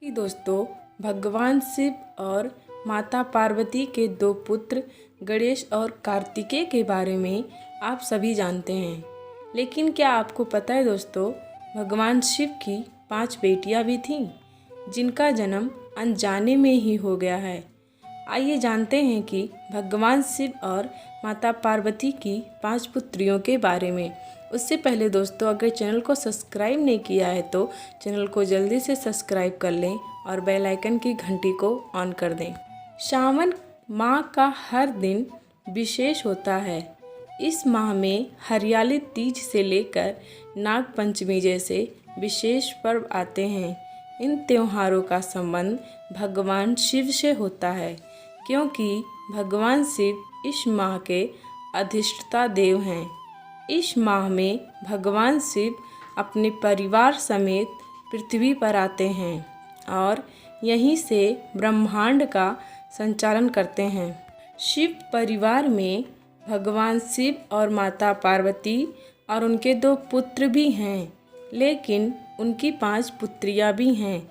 कि दोस्तों, भगवान शिव और माता पार्वती के दो पुत्र गणेश और कार्तिकेय के बारे में आप सभी जानते हैं। लेकिन क्या आपको पता है दोस्तों, भगवान शिव की 5 बेटियां भी थीं जिनका जन्म अनजाने में ही हो गया है। आइए जानते हैं कि भगवान शिव और माता पार्वती की 5 पुत्रियों के बारे में। उससे पहले दोस्तों, अगर चैनल को सब्सक्राइब नहीं किया है तो चैनल को जल्दी से सब्सक्राइब कर लें और बेल आइकन की घंटी को ऑन कर दें। श्रावण माह का हर दिन विशेष होता है। इस माह में हरियाली तीज से लेकर नाग पंचमी जैसे विशेष पर्व आते हैं। इन त्योहारों का संबंध भगवान शिव से होता है, क्योंकि भगवान शिव इस माह के अधिष्ठाता देव हैं। इस माह में भगवान शिव अपने परिवार समेत पृथ्वी पर आते हैं और यहीं से ब्रह्मांड का संचालन करते हैं। शिव परिवार में भगवान शिव और माता पार्वती और उनके 2 पुत्र भी हैं, लेकिन उनकी 5 पुत्रियां भी हैं।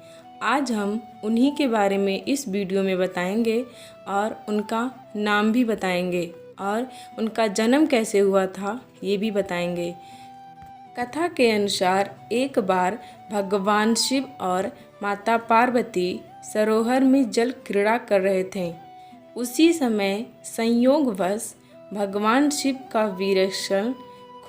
आज हम उन्हीं के बारे में इस वीडियो में बताएंगे और उनका नाम भी बताएंगे और उनका जन्म कैसे हुआ था ये भी बताएंगे। कथा के अनुसार एक बार भगवान शिव और माता पार्वती सरोवर में जल क्रीड़ा कर रहे थे। उसी समय संयोगवश भगवान शिव का वीरक्षण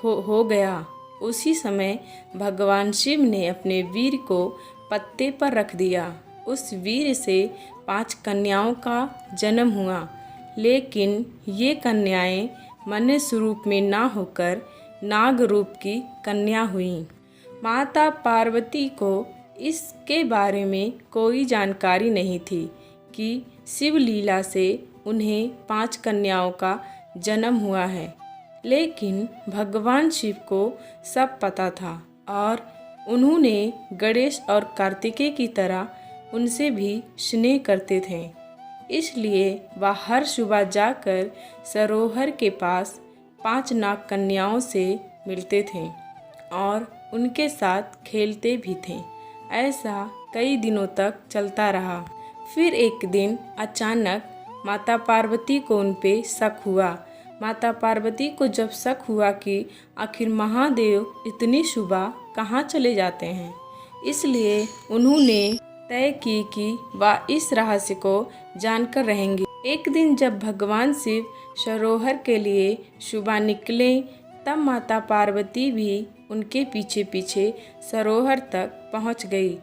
हो गया। उसी समय भगवान शिव ने अपने वीर को पत्ते पर रख दिया। उस वीर से 5 कन्याओं का जन्म हुआ, लेकिन ये कन्याएं मनुष्य रूप में ना होकर नाग रूप की कन्या हुईं। माता पार्वती को इसके बारे में कोई जानकारी नहीं थी कि शिव लीला से उन्हें 5 कन्याओं का जन्म हुआ है, लेकिन भगवान शिव को सब पता था और उन्होंने गणेश और कार्तिकेय की तरह उनसे भी स्नेह करते थे। इसलिए वह हर सुबह जाकर सरोवर के पास 5 नाग कन्याओं से मिलते थे और उनके साथ खेलते भी थे। ऐसा कई दिनों तक चलता रहा। फिर एक दिन अचानक माता पार्वती को उन पे शक हुआ। माता पार्वती को जब शक हुआ कि आखिर महादेव इतनी सुबह कहाँ चले जाते हैं, इसलिए उन्होंने तय की कि वह इस रहस्य को जानकर रहेंगे। एक दिन जब भगवान शिव सरोवर के लिए सुबह निकले, तब माता पार्वती भी उनके पीछे पीछे सरोवर तक पहुंच गई।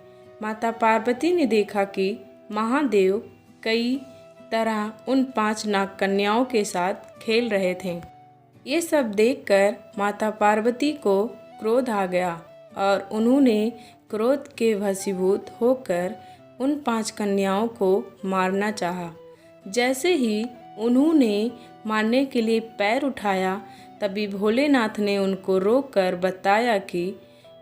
माता पार्वती ने देखा कि महादेव कई तरह उन 5 नाग कन्याओं के साथ खेल रहे थे। ये सब देखकर माता पार्वती को क्रोध आ गया और उन्होंने क्रोध के वशीभूत होकर उन 5 कन्याओं को मारना चाहा। जैसे ही उन्होंने मारने के लिए पैर उठाया, तभी भोलेनाथ ने उनको रोककर बताया कि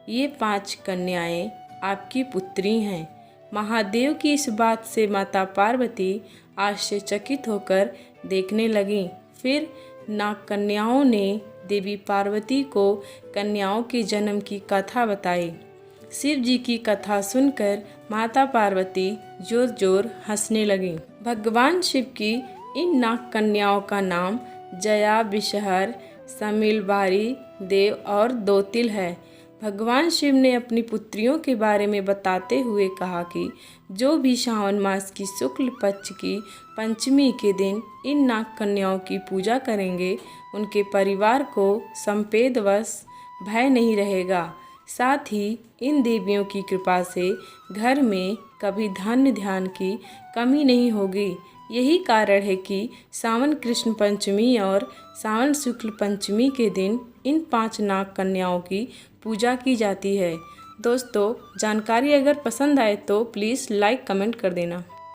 ये 5 कन्याएं आपकी पुत्री हैं। महादेव की इस बात से माता पार्वती आश्चर्यचकित होकर देखने लगीं। फिर नाग कन्याओं ने देवी पार्वती को कन्याओं के जन्म की कथा बताई। शिव जी की कथा सुनकर माता पार्वती जोर जोर हंसने लगीं। भगवान शिव की इन नाग कन्याओं का नाम जया, विषहर, समीलबारी, देव और दोतिल है। भगवान शिव ने अपनी पुत्रियों के बारे में बताते हुए कहा कि जो भी श्रावण मास की शुक्ल पक्ष की पंचमी के दिन इन नाग कन्याओं की पूजा करेंगे, उनके परिवार को संपेदवश भय नहीं रहेगा। साथ ही इन देवियों की कृपा से घर में कभी धन ध्यान की कमी नहीं होगी। यही कारण है कि सावन कृष्ण पंचमी और सावन शुक्ल पंचमी के दिन इन 5 नाग कन्याओं की पूजा की जाती है। दोस्तों, जानकारी अगर पसंद आए तो प्लीज़ लाइक कमेंट कर देना।